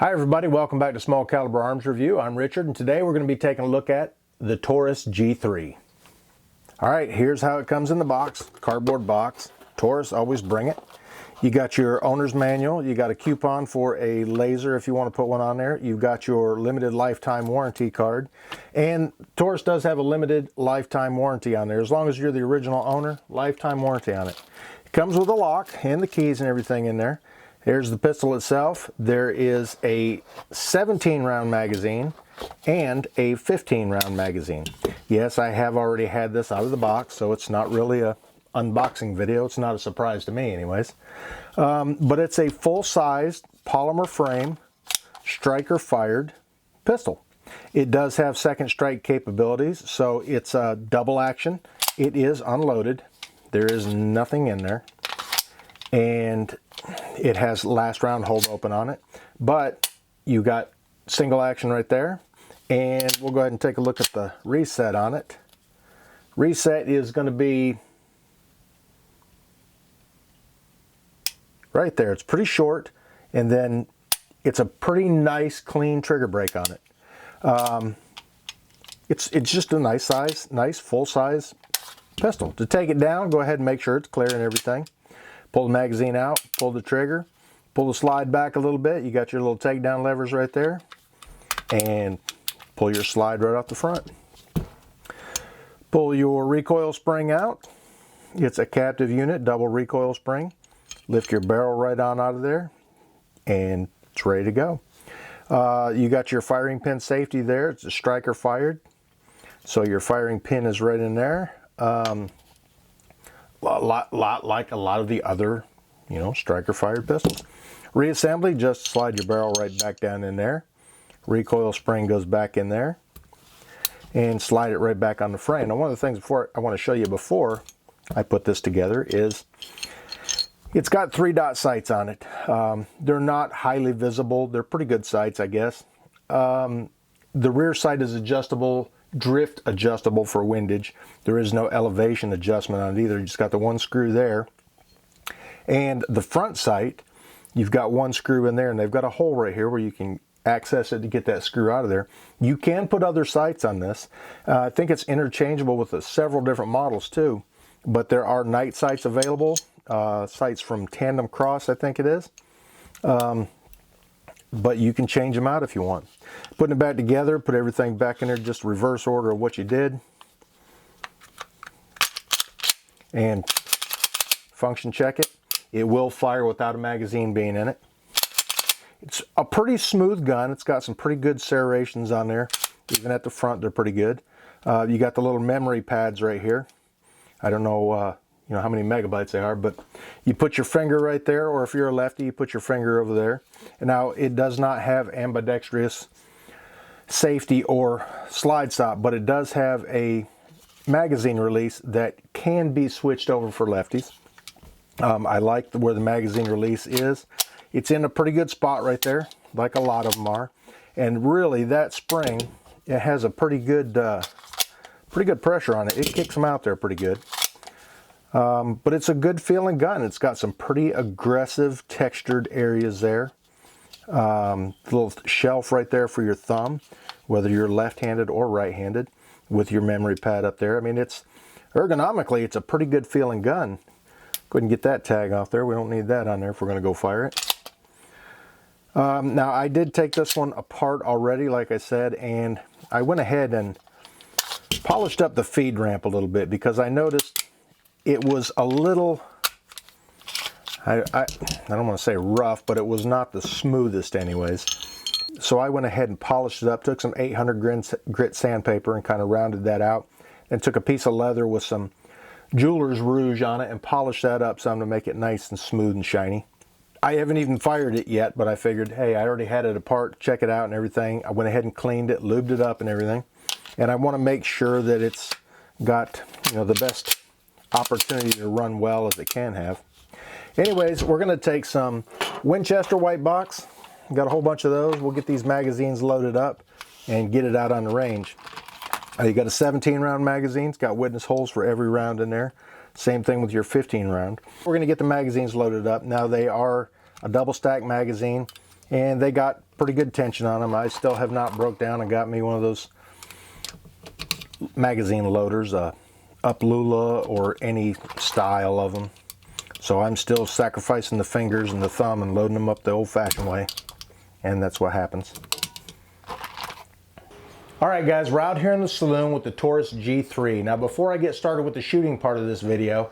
Hi everybody, welcome back to Small Caliber Arms Review. I'm Richard, and today we're going to be taking a look at the Taurus G3. Alright, here's how it comes in the box. Cardboard box. Taurus, always bring it. You got your owner's manual. You got a coupon for a laser if you want to put one on there. You've got your limited lifetime warranty card. And Taurus does have a limited lifetime warranty on there. As long as you're the original owner, lifetime warranty on it. It comes with a lock and the keys and everything in there. Here's the pistol itself. There is a 17-round magazine and a 15-round magazine. Yes, I have already had this out of the box, so it's not really a unboxing video. It's not a surprise to me anyways. But it's a full-sized polymer frame, striker-fired pistol. It does have second strike capabilities, so it's a double action. It is unloaded. There is nothing in there. And it has last round hold open on it, but you got single action right there. And we'll go ahead and take a look at the reset on it. Reset is going to be right there. It's pretty short, and then it's a pretty nice clean trigger break on it. It's just a nice size, nice full size pistol. To take it down, go ahead and make sure it's clear and everything. Pull the magazine out, pull the trigger, pull the slide back a little bit. You got your little takedown levers right there, and pull your slide right off the front. Pull your recoil spring out. It's a captive unit, double recoil spring. Lift your barrel right on out of there, and it's ready to go. You got your firing pin safety there. It's a striker fired, so your firing pin is right in there. A lot like a lot of the other, striker fired pistols. Reassembly, just slide your barrel right back down in there. Recoil spring goes back in there, and slide it right back on the frame. Now, one of the things I want to show you before I put this together is it's got 3-dot sights on it. They're not highly visible. They're pretty good sights, I guess. The rear sight is adjustable, drift adjustable for windage. There is no elevation adjustment on it either. You just got the one screw there. And the front sight, you've got one screw in there, and they've got a hole right here where you can access it to get that screw out of there. You can put other sights on this. I think it's interchangeable with several different models too, but there are night sights available. Sights from Tandem Cross, I think it is. But you can change them out if you want. Putting it back together, put everything back in there, just reverse order of what you did. And function check it. It will fire without a magazine being in it. It's a pretty smooth gun. It's got some pretty good serrations on there. Even at the front, they're pretty good. You got the little memory pads right here. I don't know how many megabytes they are, but you put your finger right there, or if you're a lefty, you put your finger over there. And now it does not have ambidextrous safety or slide stop, but it does have a magazine release that can be switched over for lefties. I like where the magazine release is. It's in a pretty good spot right there, like a lot of them are. And really, that spring, it has a pretty good pressure on it. It kicks them out there pretty good. But it's a good feeling gun. It's got some pretty aggressive textured areas there. Little shelf right there for your thumb, whether you're left-handed or right-handed, with your memory pad up there. I mean, ergonomically, it's a pretty good feeling gun. Go ahead and get that tag off there. We don't need that on there if we're going to go fire it. Now, I did take this one apart already, like I said, and I went ahead and polished up the feed ramp a little bit because I noticed it was a little, I don't want to say rough, but it was not the smoothest anyways. So I went ahead and polished it up, took some 800 grit sandpaper and kind of rounded that out, and took a piece of leather with some jeweler's rouge on it and polished that up some to make it nice and smooth and shiny. I haven't even fired it yet, but I figured, hey, I already had it apart, check it out and everything. I went ahead and cleaned it, lubed it up and everything. And I want to make sure that it's got, the best opportunity to run well as it can have. Anyways, we're going to take some Winchester white box. Got a whole bunch of those. We'll get these magazines loaded up and get it out on the range. You got a 17-round magazine. It's got witness holes for every round in there. Same thing with your 15-round. We're going to get the magazines loaded up. Now, they are a double stack magazine, and they got pretty good tension on them. I still have not broke down and got me one of those magazine loaders, up Lula or any style of them. So I'm still sacrificing the fingers and the thumb and loading them up the old-fashioned way, and that's what happens. All right guys, we're out here in the saloon with the Taurus G3. Now before I get started with the shooting part of this video,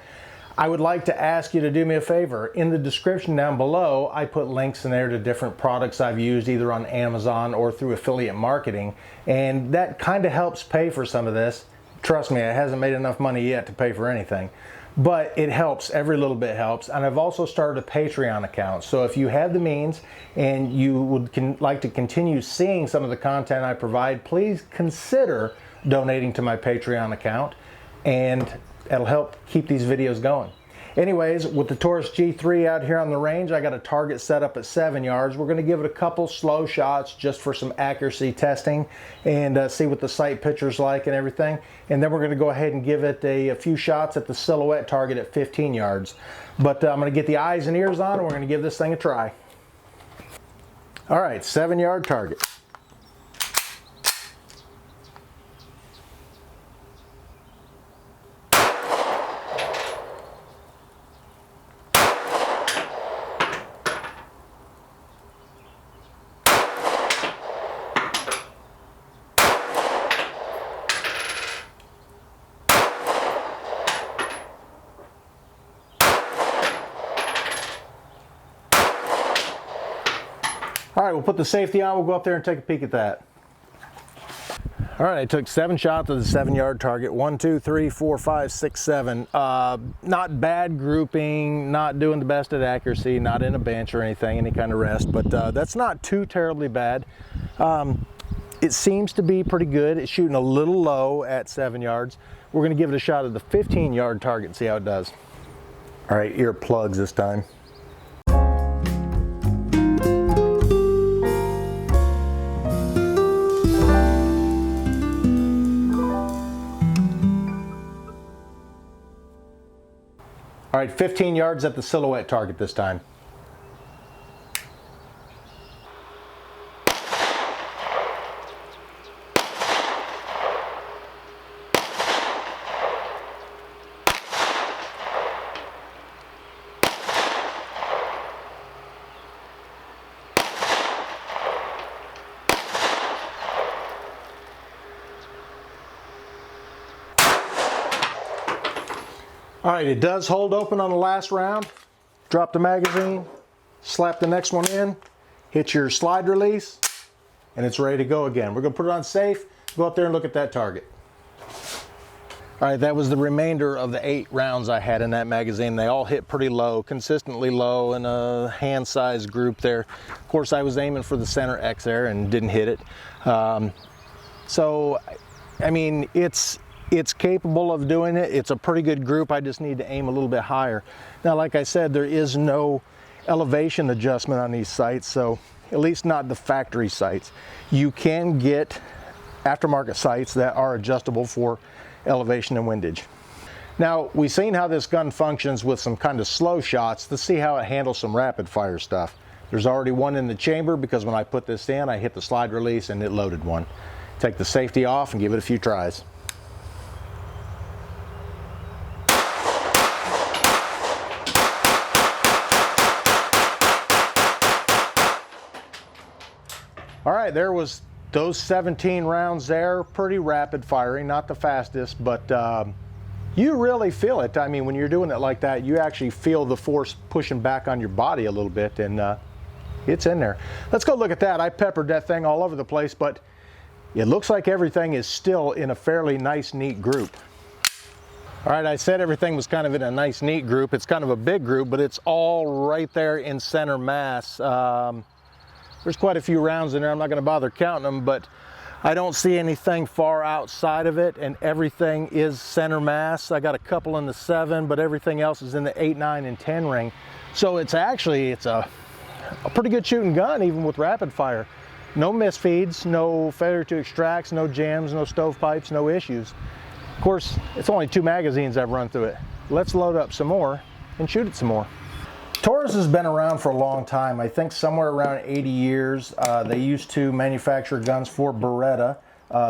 I would like to ask you to do me a favor. In the description down below, I put links in there to different products I've used either on Amazon or through affiliate marketing, and that kind of helps pay for some of this. Trust me, it hasn't made enough money yet to pay for anything, but it helps. Every little bit helps. And I've also started a Patreon account. So if you have the means and you would like to continue seeing some of the content I provide, please consider donating to my Patreon account, and it'll help keep these videos going. Anyways, with the Taurus G3 out here on the range, I got a target set up at 7 yards. We're going to give it a couple slow shots just for some accuracy testing and see what the sight picture's like and everything. And then we're going to go ahead and give it a few shots at the silhouette target at 15 yards. But I'm going to get the eyes and ears on, and we're going to give this thing a try. All right, 7-yard target. All right, we'll put the safety on. We'll go up there and take a peek at that. All right, I took 7 shots of the 7-yard target. 1, 2, 3, 4, 5, 6, 7. Not bad grouping, not doing the best at accuracy, not in a bench or anything, any kind of rest, but that's not too terribly bad. It seems to be pretty good. It's shooting a little low at 7 yards. We're gonna give it a shot at the 15-yard target and see how it does. All right, ear plugs this time. All right, 15 yards at the silhouette target this time. All right, it does hold open on the last round. Drop the magazine, slap the next one in, hit your slide release, and it's ready to go again. We're gonna put it on safe, go up there and look at that target. All right, that was the remainder of the 8 rounds I had in that magazine. They all hit pretty low, consistently low in a hand-sized group there. Of course, I was aiming for the center X there and didn't hit it. So, I mean, it's capable of doing it. It's a pretty good group. I just need to aim a little bit higher. Now, like I said, there is no elevation adjustment on these sights, so at least not the factory sights. You can get aftermarket sights that are adjustable for elevation and windage. Now, we've seen how this gun functions with some kind of slow shots. Let's see how it handles some rapid fire stuff. There's already one in the chamber because when I put this in, I hit the slide release and it loaded one. Take the safety off and give it a few tries. All right, there was those 17 rounds there, pretty rapid firing, not the fastest, but you really feel it. I mean, when you're doing it like that, you actually feel the force pushing back on your body a little bit, and it's in there. Let's go look at that. I peppered that thing all over the place, but it looks like everything is still in a fairly nice, neat group. All right, I said everything was kind of in a nice, neat group. It's kind of a big group, but it's all right there in center mass. There's quite a few rounds in there. I'm not going to bother counting them, but I don't see anything far outside of it, and everything is center mass. I got a couple in the 7, but everything else is in the 8, 9, and 10 ring. So it's a pretty good shooting gun, even with rapid fire. No misfeeds, no failure to extracts, no jams, no stovepipes, no issues. Of course, it's only 2 magazines I've run through it. Let's load up some more and shoot it some more. Taurus has been around for a long time. I think somewhere around 80 years. They used to manufacture guns for Beretta,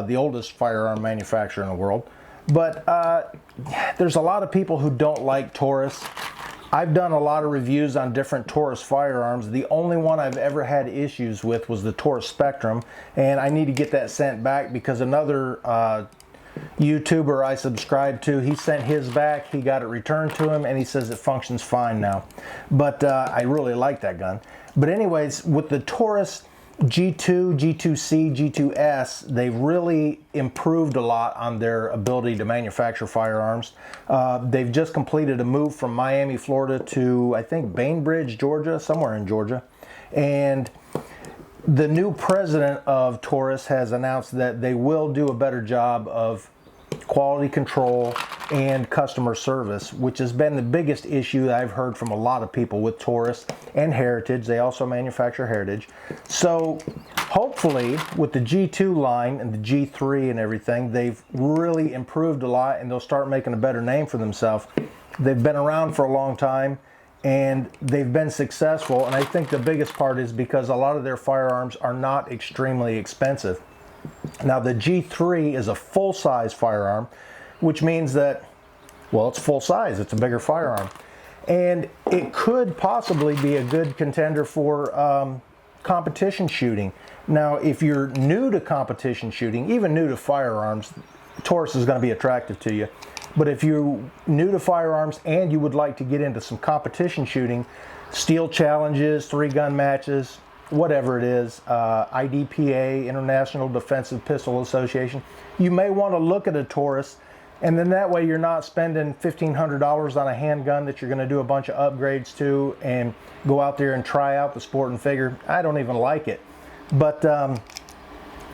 the oldest firearm manufacturer in the world. But there's a lot of people who don't like Taurus. I've done a lot of reviews on different Taurus firearms. The only one I've ever had issues with was the Taurus Spectrum, and I need to get that sent back because another YouTuber I subscribe to, he sent his back, he got it returned to him, and he says it functions fine now. But I really like that gun. But anyways, with the Taurus G2, G2C, G2S, they've really improved a lot on their ability to manufacture firearms. They've just completed a move from Miami, Florida to, I think, Bainbridge, Georgia, somewhere in Georgia. And the new president of Taurus has announced that they will do a better job of quality control and customer service, which has been the biggest issue that I've heard from a lot of people with Taurus and Heritage. They also manufacture Heritage. So hopefully with the G2 line and the G3 and everything, they've really improved a lot and they'll start making a better name for themselves. They've been around for a long time and they've been successful, and I think the biggest part is because a lot of their firearms are not extremely expensive. Now the G3 is a full-size firearm, which means that, well, it's full size, it's a bigger firearm. And it could possibly be a good contender for competition shooting. Now, if you're new to competition shooting, even new to firearms, Taurus is going to be attractive to you. But if you're new to firearms and you would like to get into some competition shooting, steel challenges, 3-gun matches, whatever it is, IDPA, International Defensive Pistol Association, you may want to look at a Taurus. And then that way you're not spending $1,500 on a handgun that you're going to do a bunch of upgrades to and go out there and try out the sport and figure, I don't even like it. But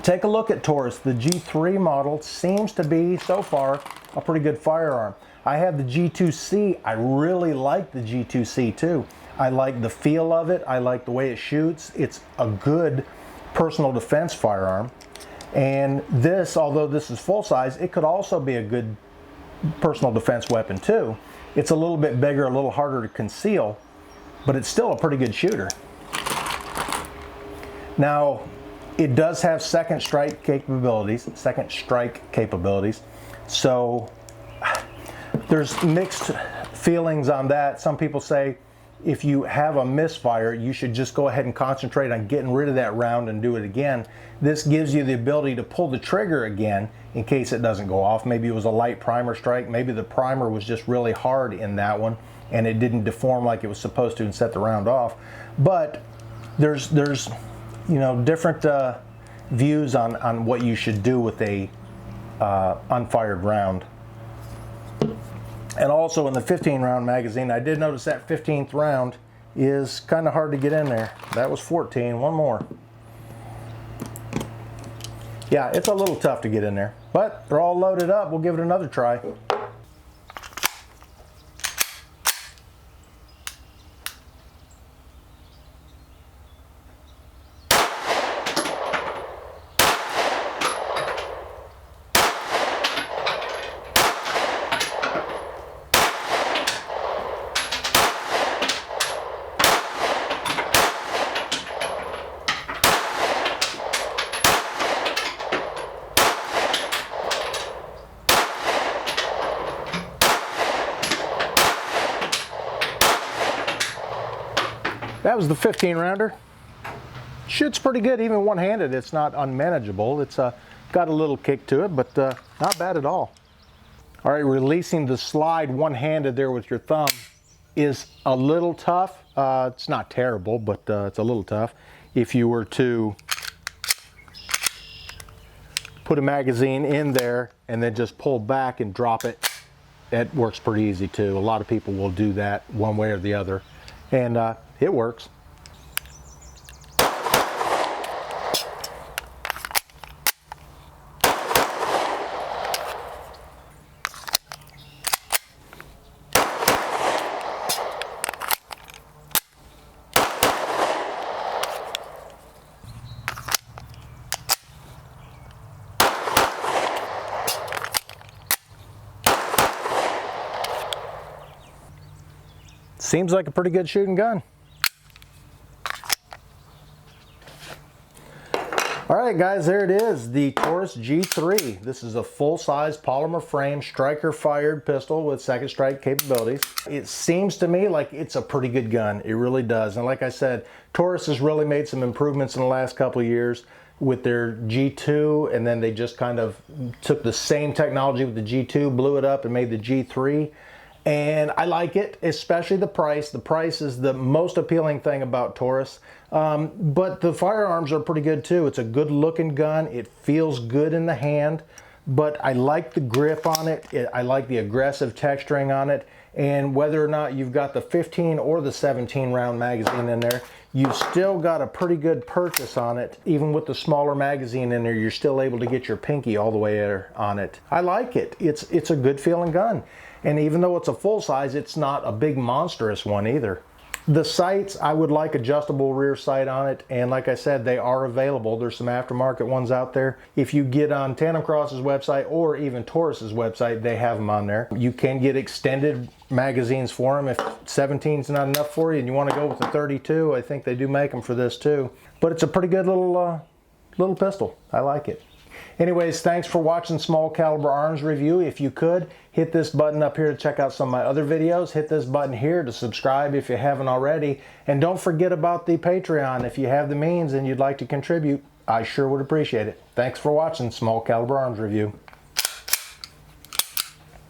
take a look at Taurus. The G3 model seems to be, so far, a pretty good firearm. I have the G2C. I really like the G2C too. I like the feel of it. I like the way it shoots. It's a good personal defense firearm. And this, although this is full size, it could also be a good personal defense weapon too. It's a little bit bigger, a little harder to conceal, but it's still a pretty good shooter. Now, it does have second strike capabilities, so there's mixed feelings on that. Some people say if you have a misfire, you should just go ahead and concentrate on getting rid of that round and do it again. This gives you the ability to pull the trigger again in case it doesn't go off. Maybe it was a light primer strike. Maybe the primer was just really hard in that one and it didn't deform like it was supposed to and set the round off. But there's you know, different views on what you should do with a unfired round. And also in the 15-round magazine, I did notice that 15th round is kind of hard to get in there. That was 14, one more. Yeah, it's a little tough to get in there, but they're all loaded up. We'll give it another try. That was the 15-rounder. Shoots pretty good, even one-handed. It's not unmanageable. It's got a little kick to it, but not bad at all. All right, releasing the slide one-handed there with your thumb is a little tough. It's not terrible, but it's a little tough. If you were to put a magazine in there and then just pull back and drop it, it works pretty easy too. A lot of people will do that one way or the other, and it works. seems like a pretty good shooting gun. All right, guys, there it is, the Taurus G3. This is a full-size polymer frame striker-fired pistol with second strike capabilities. It seems to me like it's a pretty good gun. It really does. And like I said, Taurus has really made some improvements in the last couple of years with their G2, and then they just kind of took the same technology with the G2, blew it up, and made the G3. And I like it, especially the price. The price is the most appealing thing about Taurus. But the firearms are pretty good too. It's a good looking gun. It feels good in the hand, but I like the grip on it. I like the aggressive texturing on it. And whether or not you've got the 15 or the 17 round magazine in there, you've still got a pretty good purchase on it. Even with the smaller magazine in there, you're still able to get your pinky all the way there on it. I like it. It's a good feeling gun. And even though it's a full size, it's not a big monstrous one either. The sights, I would like adjustable rear sight on it, and like I said, they are available. There's some aftermarket ones out there. If you get on Tandem Cross's website or even Taurus's website, they have them on there. You can get extended magazines for them if 17 is not enough for you and you want to go with the 32. I think they do make them for this too. But it's a pretty good little pistol. I like it. Anyways, thanks for watching Small Caliber Arms Review. If you could, hit this button up here to check out some of my other videos. Hit this button here to subscribe if you haven't already. And don't forget about the Patreon. If you have the means and you'd like to contribute, I sure would appreciate it. Thanks for watching Small Caliber Arms Review.